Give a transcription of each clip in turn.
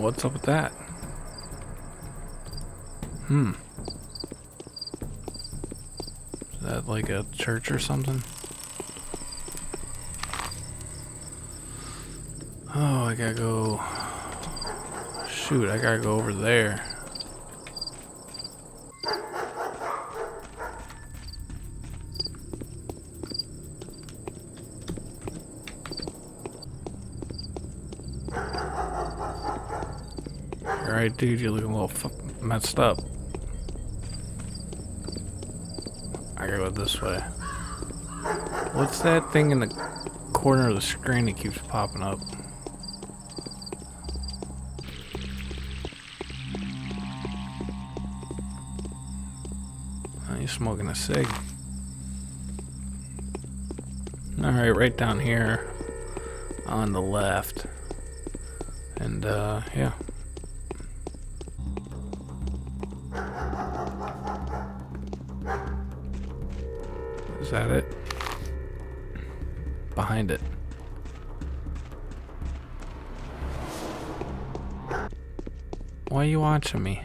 what's up with that? Is that like a church or something? Oh, I gotta go. Shoot, I gotta go over there. Alright, dude, you're looking a little messed up. I gotta go this way. What's that thing in the corner of the screen that keeps popping up? Oh, you're smoking a cig. Alright, right down here on the left. And, yeah. Is that it? Behind it. Why are you watching me?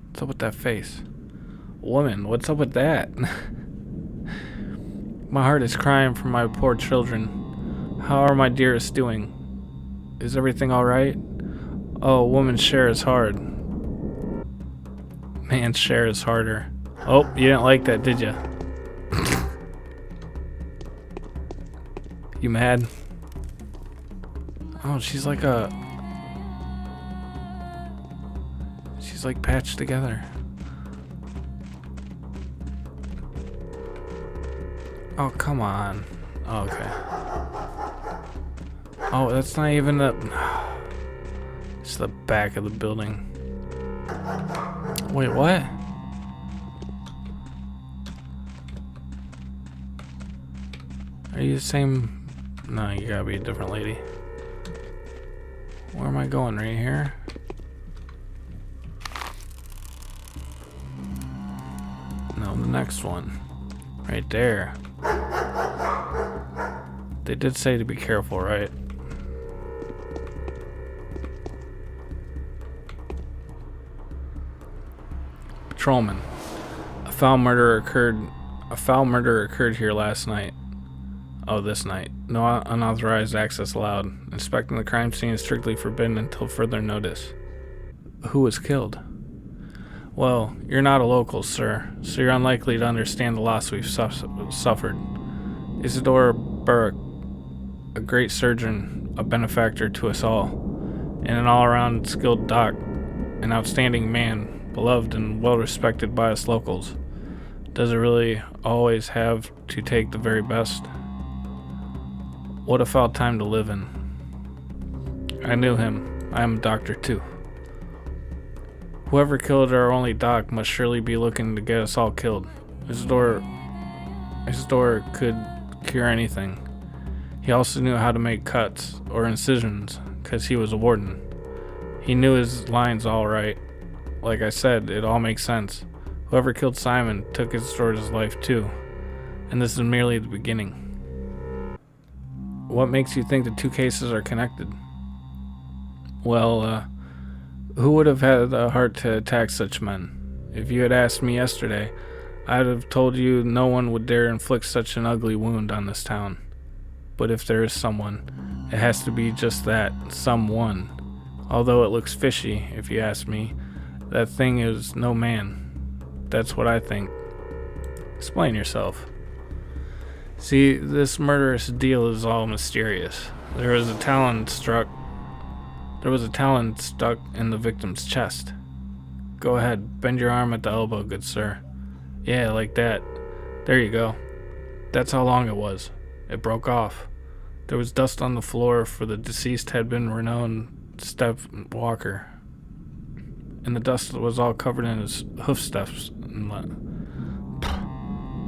What's up with that face? Woman, what's up with that? My heart is crying for my poor children. How are my dearest doing? Is everything alright? Oh, woman's share is hard. Man's share is harder. Oh, you didn't like that, did you? You mad? Oh, she's like patched together. Oh, come on. Oh, okay. Oh, that's not even the... It's the back of the building. Wait, what? Are you the same? No, you gotta be a different lady. Where am I going? Right here? No, the next one. Right there. They did say to be careful, right? Patrolman. A foul murder occurred here last night. Oh, this night. No unauthorized access allowed. Inspecting the crime scene is strictly forbidden until further notice. Who was killed? Well, you're not a local, sir, so you're unlikely to understand the loss we've suffered. Isidore Burke, a great surgeon, a benefactor to us all, and an all-around skilled doc, an outstanding man, beloved and well-respected by us locals. Does it really always have to take the very best? What a foul time to live in. I knew him. I am a doctor too. Whoever killed our only doc must surely be looking to get us all killed. Isidore could cure anything. He also knew how to make cuts or incisions, because he was a warden. He knew his lines all right. Like I said, it all makes sense. Whoever killed Simon took Isidore's life too. And this is merely the beginning. What makes you think the two cases are connected? Well, who would have had the heart to attack such men? If you had asked me yesterday, I'd have told you no one would dare inflict such an ugly wound on this town. But if there is someone, it has to be just that, someone. Although it looks fishy, if you ask me, that thing is no man. That's what I think. Explain yourself. See, this murderous deal is all mysterious. There was a talon stuck in the victim's chest. Go ahead, bend your arm at the elbow, good sir. Yeah, like that. There you go. That's how long it was. It broke off. There was dust on the floor, for the deceased had been renowned step walker. And the dust was all covered in his hoof steps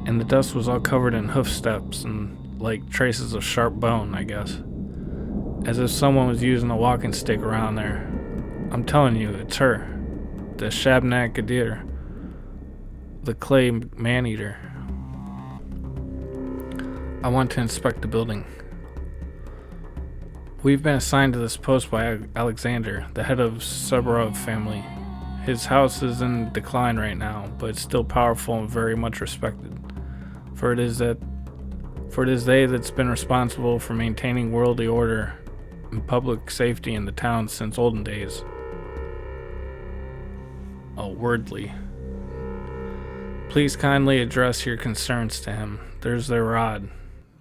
and the dust was all covered in hoof steps and like traces of sharp bone, I guess. As if someone was using a walking stick around there. I'm telling you, it's her. The Shabnak Gadir. The clay man-eater. I want to inspect the building. We've been assigned to this post by Alexander, the head of Subarov family. His house is in decline right now, but it's still powerful and very much respected. For it is they that's been responsible for maintaining worldly order and public safety in the town since olden days. Oh, wordly. Please kindly address your concerns to him. There's their rod.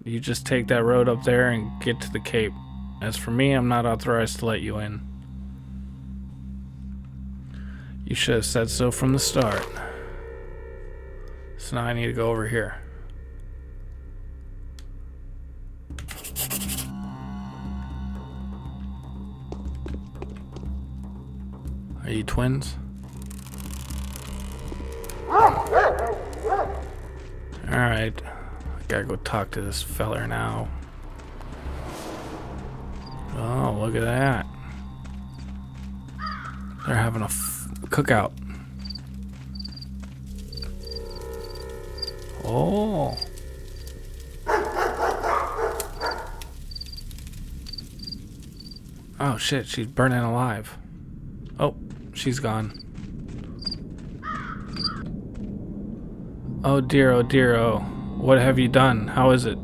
You just take that road up there and get to the Cape. As for me, I'm not authorized to let you in. You should have said so from the start. So now I need to go over here. Are you twins? Alright. I gotta go talk to this feller now. Oh, look at that. They're having a cookout. Oh. Oh shit, she's burning alive. Oh, she's gone. Oh dear, oh dear, oh. What have you done? How is it?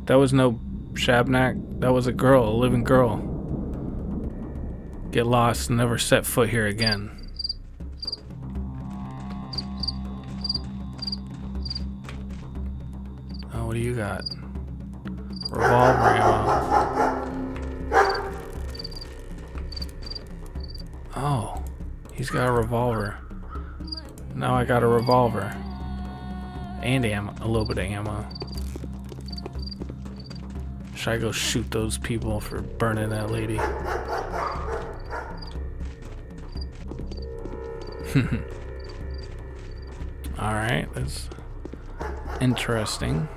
That was no Shabnak. That was a girl, a living girl. Get lost and never set foot here again. Oh, what do you got? Revolver ammo. Oh, he's got a revolver. Now I got a revolver. And ammo, a little bit of ammo. Should I go shoot those people for burning that lady? Alright, that's interesting.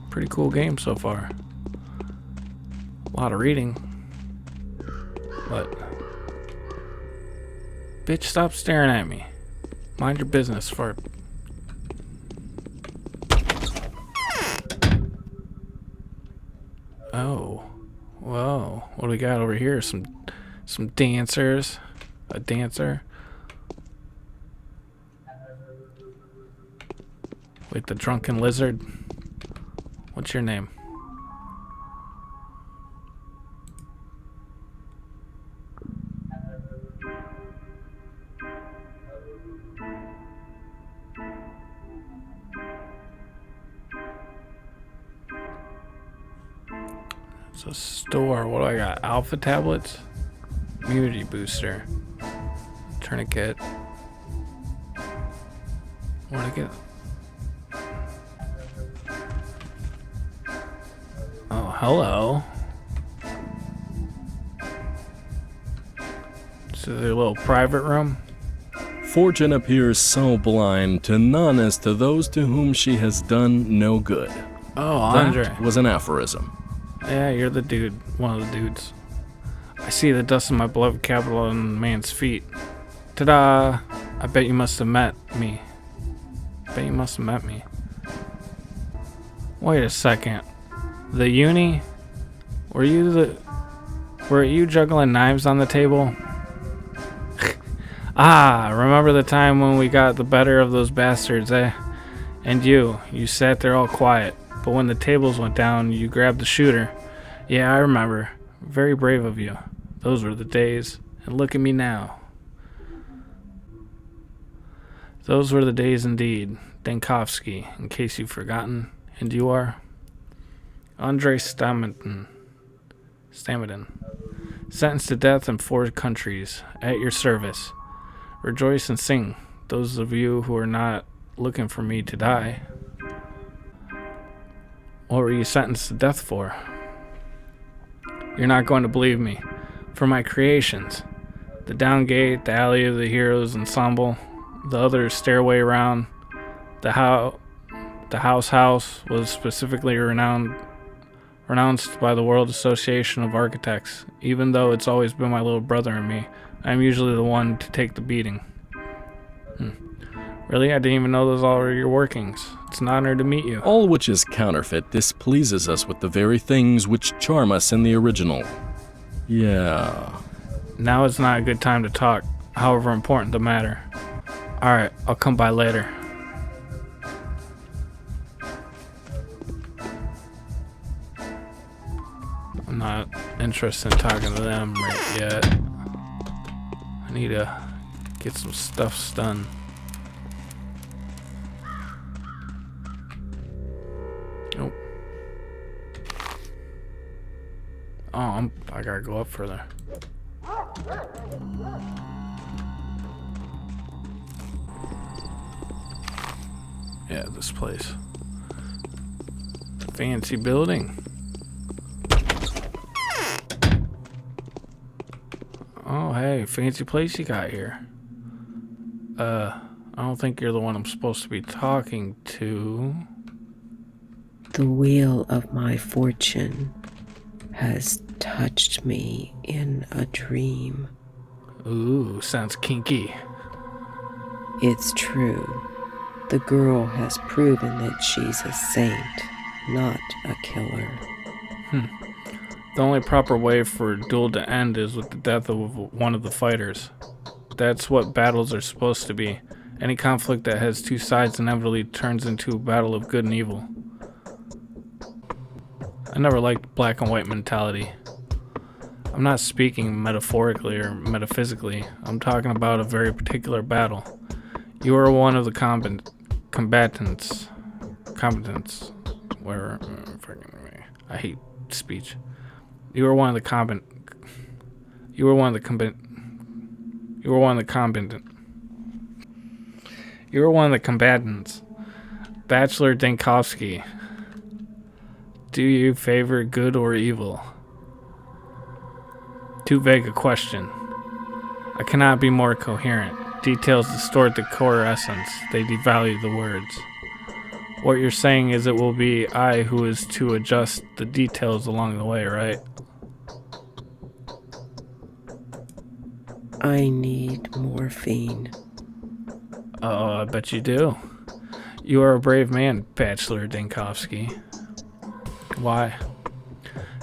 Pretty cool game so far. A lot of reading. But bitch, stop staring at me. Mind your business for Oh. Whoa. What do we got over here? Some dancers. A dancer. Wait, the drunken lizard. What's your name? It's a store. What do I got? Alpha tablets? Immunity booster. Tourniquet. What do I get? Oh, hello. This is their little private room. Fortune appears so blind to none as to those to whom she has done no good. Oh, Andre. That was an aphorism. Yeah, you're the dude. One of the dudes. I see the dust of my beloved capital on man's feet. Ta-da! I bet you must have met me. Wait a second. The uni? Were you juggling knives on the table? Ah, remember the time when we got the better of those bastards, eh? And you sat there all quiet. But when the tables went down, you grabbed the shooter. Yeah, I remember. Very brave of you. Those were the days. And look at me now. Those were the days indeed. Dankovsky, in case you've forgotten. And you are? Andrei Stamidin. Sentenced to death in 4 countries. At your service. Rejoice and sing, those of you who are not looking for me to die. What were you sentenced to death for? You're not going to believe me. For my creations. The Downgate, the Alley of the Heroes Ensemble, the other stairway around, the house was specifically renounced by the World Association of Architects. Even though it's always been my little brother and me, I'm usually the one to take the beating. Really? I didn't even know those all were your workings. It's an honor to meet you. All which is counterfeit displeases us with the very things which charm us in the original. Yeah. Now is not a good time to talk, however important the matter. Alright, I'll come by later. I'm not interested in talking to them right yet. I need to get some stuff done. Nope. Oh, I gotta go up further. Yeah, this place. Fancy building. Oh, hey, fancy place you got here. I don't think you're the one I'm supposed to be talking to. The wheel of my fortune has touched me in a dream. Ooh, sounds kinky. It's true. The girl has proven that she's a saint, not a killer. The only proper way for a duel to end is with the death of one of the fighters. That's what battles are supposed to be. Any conflict that has two sides inevitably turns into a battle of good and evil. I never liked black and white mentality. I'm not speaking metaphorically or metaphysically. I'm talking about a very particular battle. You are one of the combatants. Where I hate speech. You were one of the combatants. Bachelor Dinkovsky. Do you favor good or evil? Too vague a question. I cannot be more coherent. Details distort the core essence. They devalue the words. What you're saying is it will be I who is to adjust the details along the way, right? I need morphine. Oh, I bet you do. You are a brave man, Bachelor Dinkovsky. Why?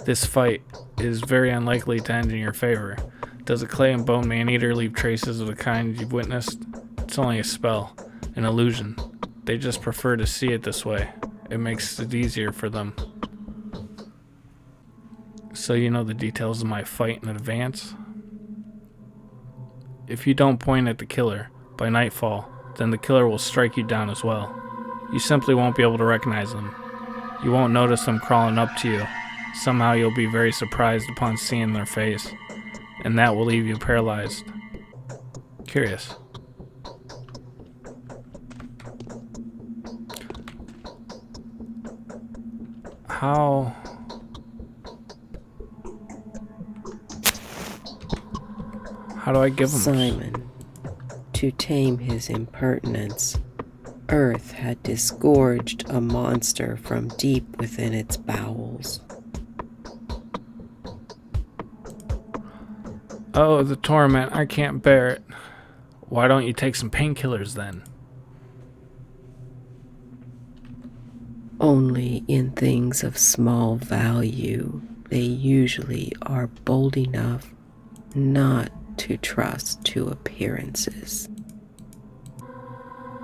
This fight is very unlikely to end in your favor. Does a clay and bone man-eater leave traces of the kind you've witnessed? It's only a spell, an illusion. They just prefer to see it this way. It makes it easier for them. So you know the details of my fight in advance? If you don't point at the killer by nightfall, then the killer will strike you down as well. You simply won't be able to recognize them. You won't notice them crawling up to you. Somehow you'll be very surprised upon seeing their face, and that will leave you paralyzed. Curious. How do I give him? Simon, to tame his impertinence, Earth had disgorged a monster from deep within its bowels. Oh, the torment. I can't bear it. Why don't you take some painkillers then? Only in things of small value, they usually are bold enough not to trust to appearances.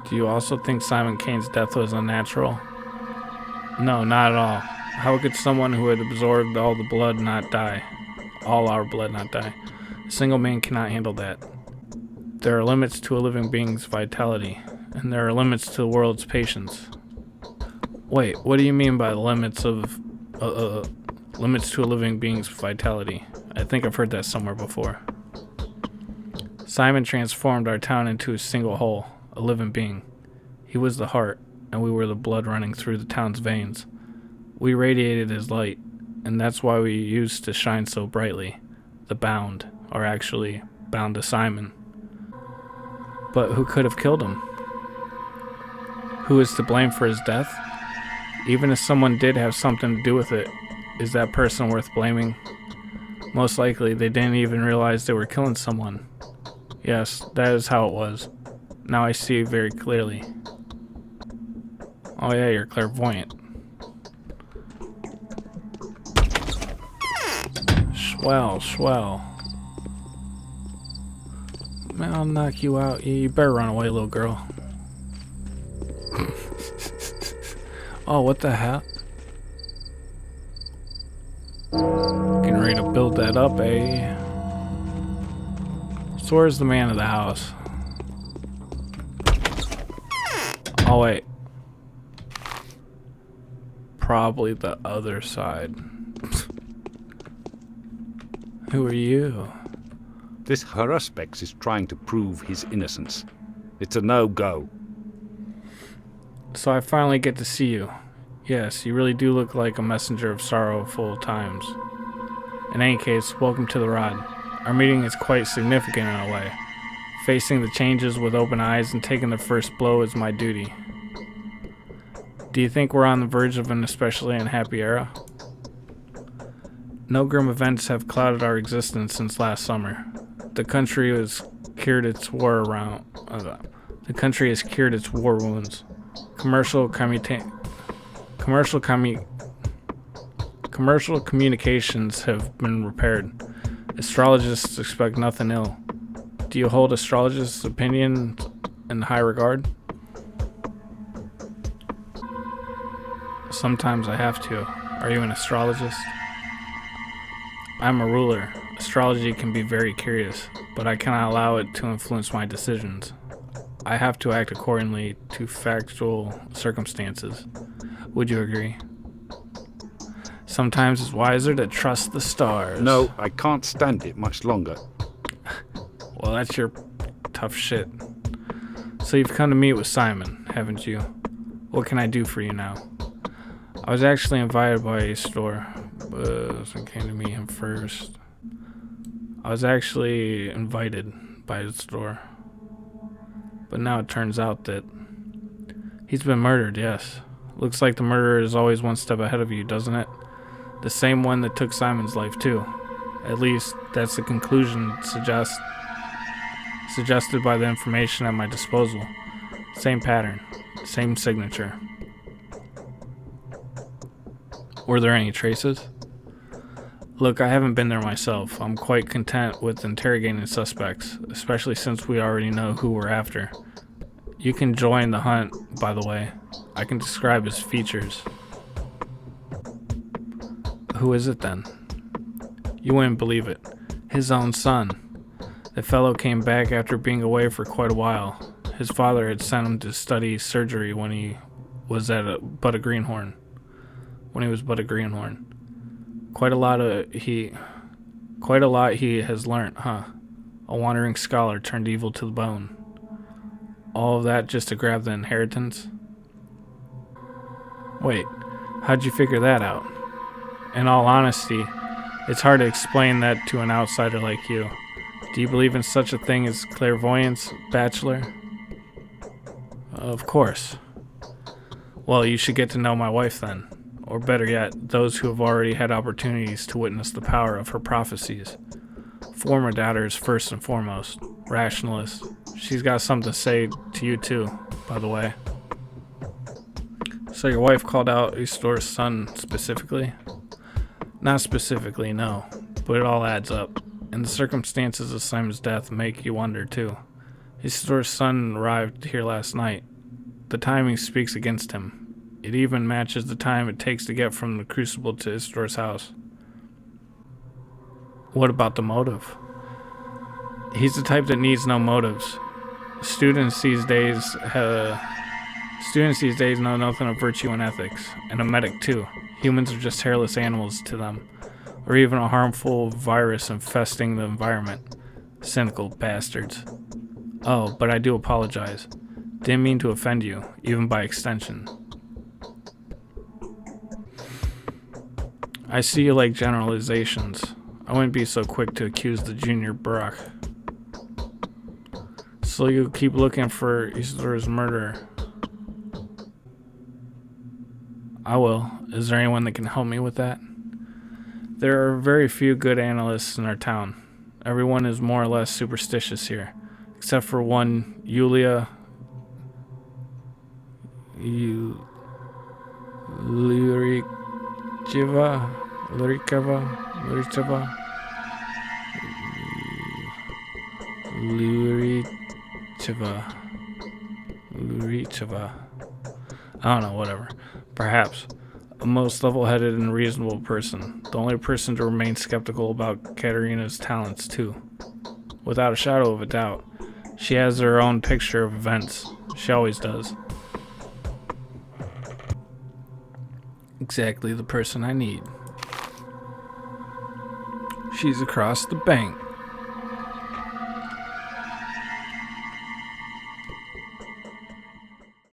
Do you also think Simon Kane's death was unnatural? No, not at all. How could someone who had absorbed all the blood not die? All our blood not die? A single man cannot handle that. There are limits to a living being's vitality, and there are limits to the world's patience. Wait, what do you mean by limits of limits to a living being's vitality? I think I've heard that somewhere before. Simon transformed our town into a single whole, a living being. He was the heart, and we were the blood running through the town's veins. We radiated his light, and that's why we used to shine so brightly. The bound are actually bound to Simon. But who could have killed him? Who is to blame for his death? Even if someone did have something to do with it, is that person worth blaming? Most likely, they didn't even realize they were killing someone. Yes, that is how it was. Now I see very clearly. Oh yeah, you're clairvoyant. Swell. Man, I'll knock you out. You better run away, little girl. Oh, what the hell? Getting ready to build that up, eh? So where's the man of the house? Oh, wait. Probably the other side. Who are you? This Haruspex is trying to prove his innocence. It's a no-go. So I finally get to see you. Yes, you really do look like a messenger of sorrowful times. In any case, welcome to the Rod. Our meeting is quite significant in a way. Facing the changes with open eyes and taking the first blow is my duty. Do you think we're on the verge of an especially unhappy era? No grim events have clouded our existence since last summer. The country has cured its war wounds. Commercial communications have been repaired. Astrologists expect nothing ill. Do you hold astrologists' opinion in high regard? Sometimes I have to. Are you an astrologist? I'm a ruler. Astrology can be very curious, but I cannot allow it to influence my decisions. I have to act accordingly to factual circumstances. Would you agree? Sometimes it's wiser to trust the stars. No, I can't stand it much longer. Well, that's your tough shit. So you've come to meet with Simon, haven't you? What can I do for you now? I was actually invited by a store, but someone came to meet him first. I was actually invited by the store. But now it turns out that he's been murdered, yes. Looks like the murderer is always one step ahead of you, doesn't it? The same one that took Simon's life, too. At least, that's the conclusion suggested by the information at my disposal. Same pattern, same signature. Were there any traces? Look, I haven't been there myself. I'm quite content with interrogating suspects, especially since we already know who we're after. You can join the hunt, by the way. I can describe his features. Who is it then? You wouldn't believe it. His own son. The fellow came back after being away for quite a while. His father had sent him to study surgery when he was but a greenhorn. Quite a lot he has learnt, huh? A wandering scholar turned evil to the bone. All of that just to grab the inheritance? Wait, how'd you figure that out? In all honesty, it's hard to explain that to an outsider like you. Do you believe in such a thing as clairvoyance, bachelor? Of course. Well, you should get to know my wife then. Or better yet, those who have already had opportunities to witness the power of her prophecies. Former doubters first and foremost. Rationalist. She's got something to say to you too, by the way. So your wife called out Istor's son specifically? Not specifically, no. But it all adds up. And the circumstances of Simon's death make you wonder too. Istor's son arrived here last night. The timing speaks against him. It even matches the time it takes to get from the Crucible to Istor's house. What about the motive? He's the type that needs no motives. Students these days know nothing of virtue and ethics, and a medic too. Humans are just hairless animals to them, or even a harmful virus infesting the environment. Cynical bastards. Oh, but I do apologize. Didn't mean to offend you, even by extension. I see you like generalizations. I wouldn't be so quick to accuse the junior Brock. So you keep looking for Istor's murderer. I will. Is there anyone that can help me with that? There are very few good analysts in our town. Everyone is more or less superstitious here, except for one Yulia You Lurikava, Luricheva. I don't know, whatever. Perhaps. A most level-headed and reasonable person. The only person to remain skeptical about Katerina's talents, too. Without a shadow of a doubt. She has her own picture of events. She always does. Exactly the person I need. She's across the bank.